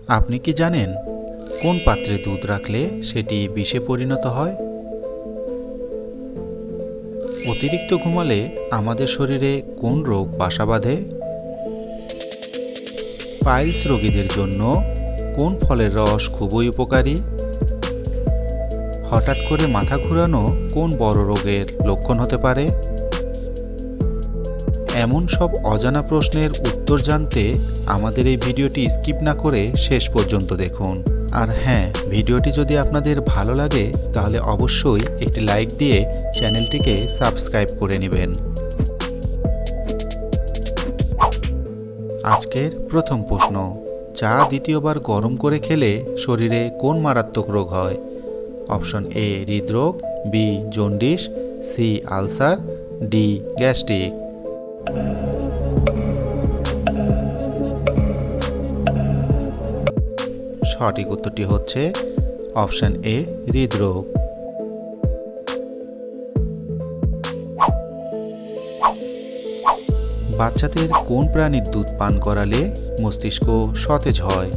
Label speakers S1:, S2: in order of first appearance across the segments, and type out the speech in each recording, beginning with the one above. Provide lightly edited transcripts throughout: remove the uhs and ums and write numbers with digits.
S1: আপনি কি জানেন কোন পাত্রে দুধ রাখলে সেটি বিষে পরিণত হয়? অতিরিক্ত ঘুমালে আমাদের শরীরে কোন রোগ বাসা বাঁধে? পাইলস রোগীদের জন্য কোন ফলের রস খুবই উপকারী? হঠাৎ করে মাথা ঘোরানো কোন বড় রোগের লক্ষণ হতে পারে? এমন সব অজানা প্রশ্নের উত্তর জানতে আমাদের এই ভিডিওটি স্কিপ না করে শেষ পর্যন্ত দেখুন। আর হ্যাঁ, ভিডিওটি যদি আপনাদের ভালো লাগে তাহলে অবশ্যই একটি লাইক দিয়ে চ্যানেলটিকে সাবস্ক্রাইব করে নেবেন। আজকের প্রথম প্রশ্ন, চা দ্বিতীয়বার গরম করে খেলে শরীরে কোন মারাত্মক রোগ হয়? অপশন এ হৃদরোগ, B jaundice, C ulcer, D gastric. সঠিক উত্তরটি হচ্ছে অপশন এ হৃদরোগ। বাচ্চাদের কোন প্রাণীর দুধ পান করালে মস্তিষ্ক সতেজ হয়?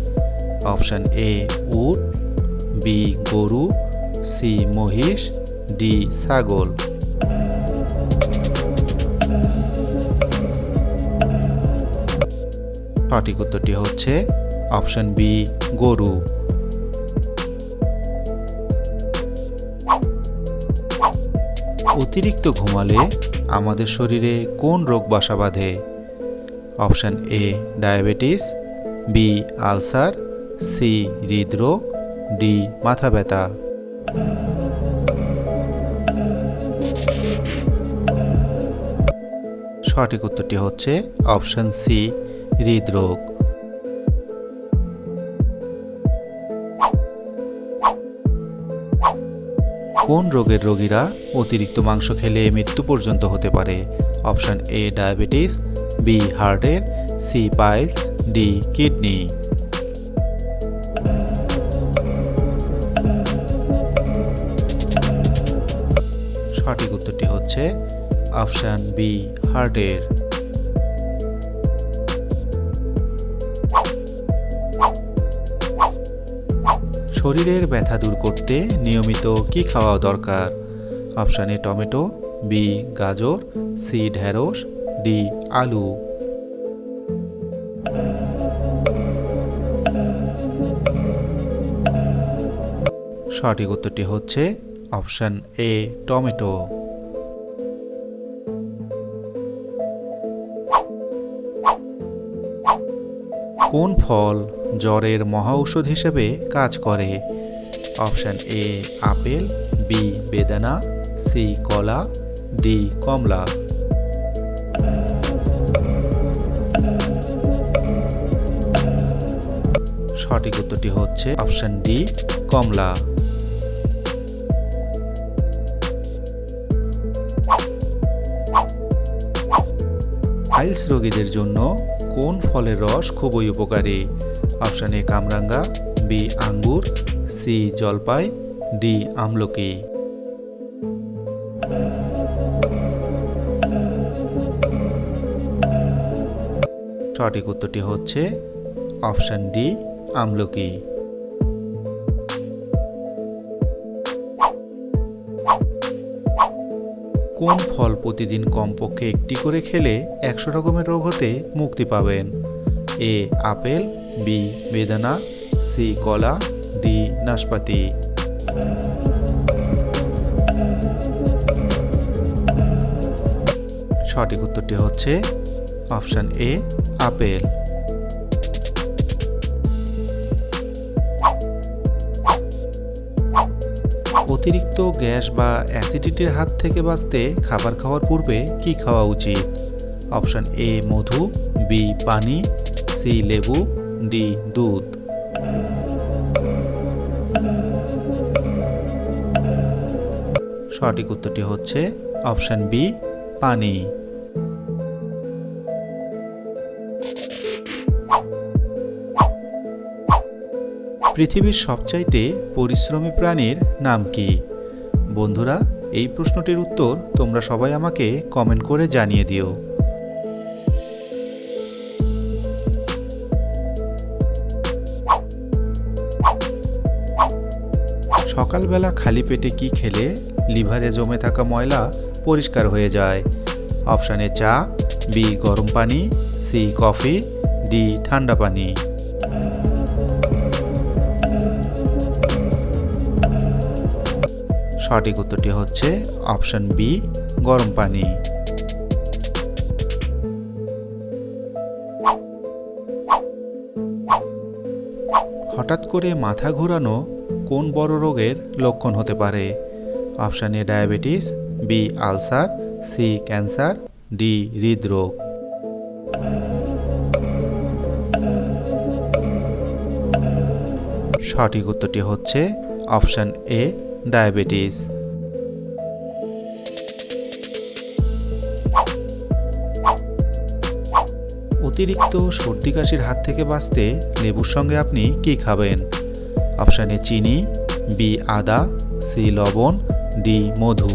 S1: অপশন এ উট, বি গরু, সি মহিষ, ডি ছাগল। সঠিক উত্তরটি হচ্ছে অপশন বি গরু। অতিরিক্ত ঘুমালে আমাদের শরীরে কোন রোগ বাসা বাঁধে? Option A diabetes, B ulcer, C হৃদরোগ, ডি মাথা ব্যথা। সঠিক উত্তরটি হচ্ছে অপশন সি হৃদরোগ। কোন রোগের রোগীরা অতিরিক্ত মাংস খেলে মৃত্যু পর্যন্ত হতে পারে? অপশন এ ডায়াবেটিস, বি হার্টের, সি পাইলস, ডি কিডনি। সঠিক উত্তরটি হচ্ছে অপশন বি হার্টের। শরীরের ব্যথা দূর করতে নিয়মিত কি খাওয়া দরকার? অপশন এ টমেটো, বি গাজর, সি ঢেঁড়স, ডি আলু। সঠিক উত্তরটি হচ্ছে অপশন এ টমেটো। কোন ফল জ্বরের মহাঔষধ হিসেবে কাজ করে? অপশন এ আপেল, বি বেদানা, সি কলা, ডি কমলা। সঠিক উত্তরটি হচ্ছে অপশন ডি কমলা। পাইলস রোগীদের জন্য কোন ফলের রস খুবই উপকারী? অপশন এ কামরাঙ্গা, বি আঙ্গুর, সি জলপাই, ডি আমলকি। সঠিক উত্তরটি হচ্ছে অপশন ডি আমলকি। কোন ফল প্রতিদিন কমপক্ষে একটি করে খেলে 100 রকমের রোগ হতে মুক্তি পাবেন? এ আপেল, বি বেদানা, সি কলা, ডি নাশপাতি। সঠিক উত্তরটি হচ্ছে অপশন এ আপেল। অতিরিক্ত গ্যাস বা অ্যাসিডিটির হাত থেকে বাঁচতে খাবার খাওয়ার পূর্বে কি খাওয়া উচিত? অপশন এ মধু, বি পানি, সি লেবু, ডি দুধ। সঠিক উত্তরটি হচ্ছে অপশন বি পানি। পৃথিবীর সবচাইতে পরিশ্রমী প্রাণীর নাম কি? বন্ধুরা, এই প্রশ্নটির উত্তর তোমরা সবাই আমাকে কমেন্ট করে জানিয়ে দিও। সকালবেলা খালি পেটে কি খেলে লিভারে জমে থাকা ময়লা পরিষ্কার হয়ে যায়? অপশান এ চা, বি গরম পানি, সি কফি, ডি ঠান্ডা পানি। সঠিক উত্তরটি হচ্ছে অপশান বি গরম পানি। হঠাৎ করে মাথা ঘোরানো কোন বড় রোগের লক্ষণ হতে পারে? Option A diabetes, B ulcer, C cancer, D হৃদরোগ। সঠিক উত্তরটি হচ্ছে অপশান এ ডায়াবেটিস। অতিরিক্ত সর্দি কাশির হাত থেকে বাঁচতে লেবুর সঙ্গে আপনি কি খাবেন? অপশান এ চিনি, বি আদা, সি লবণ, ডি মধু।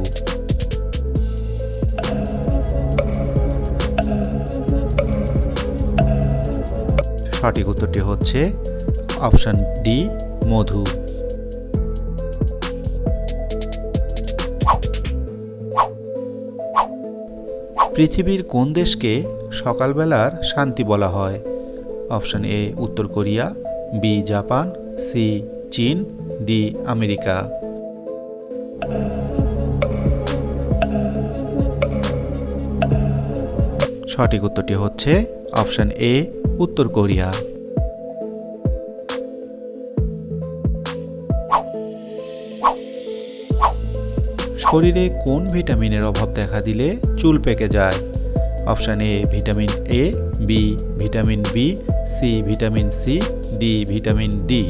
S1: সঠিক উত্তরটি হচ্ছে অপশান ডি মধু। পৃথিবীর কোন দেশকে সকালবেলার শান্তি বলা হয়? অপশান এ উত্তর কোরিয়া, বি জাপান, সি চীন, ডি আমেরিকা। সঠিক উত্তরটি হচ্ছে অপশান এ উত্তর কোরিয়া। শরীরে কোন ভিটামিনের অভাব দেখা দিলে চুল পেকে যায়? Option A vitamin A, B vitamin B, C vitamin C, D vitamin D.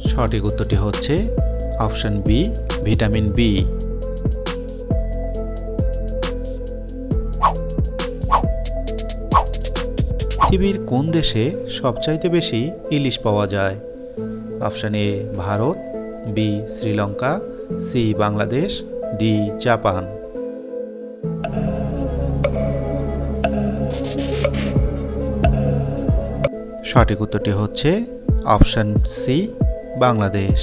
S1: সঠিক উত্তরটি হচ্ছে অপশান বি ভিটামিন বি। পৃথিবীর কোন দেশে সবচাইতে বেশি ইলিশ পাওয়া যায়? Option A Bharat, B Sri Lanka, C Bangladesh, D Japan. সঠিক উত্তরটি হচ্ছে অপশান সি বাংলাদেশ।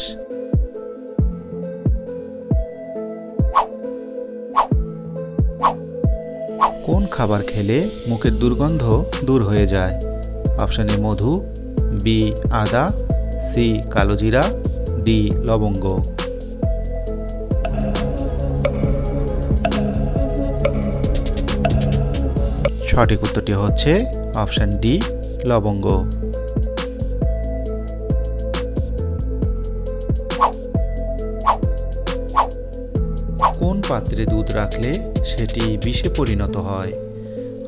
S1: কোন খাবার খেলে মুখের দুর্গন্ধ দূর হয়ে যায়? অপশান এ মধু, বি আদা, সি কালোজিরা, ডি লবঙ্গ। সঠিক উত্তরটি হচ্ছে অপশান ডি লবঙ্গ। কোন পাত্রে দুধ রাখলে সেটি বিষে পরিণত হয়?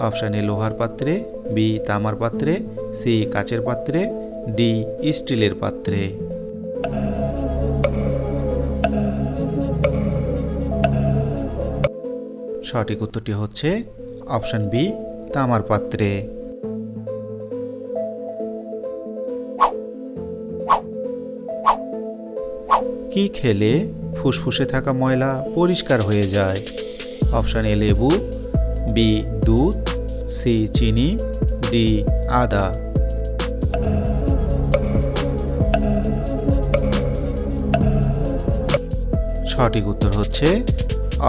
S1: অপশান এ লোহার পাত্রে, বি তামার পাত্রে, সি কাচের পাত্রে, ডি স্টিলের পাত্রে। সঠিক উত্তরটি হচ্ছে অপশান বি তামার পাত্রে। কি খেলে ফুসফুসে থাকা ময়লা পরিষ্কার হয়ে যায়? অপশান এ লেবু, বি দুধ, সি চিনি, ডি আদা। সঠিক উত্তর হচ্ছে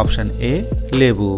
S1: অপশান এ লেবু।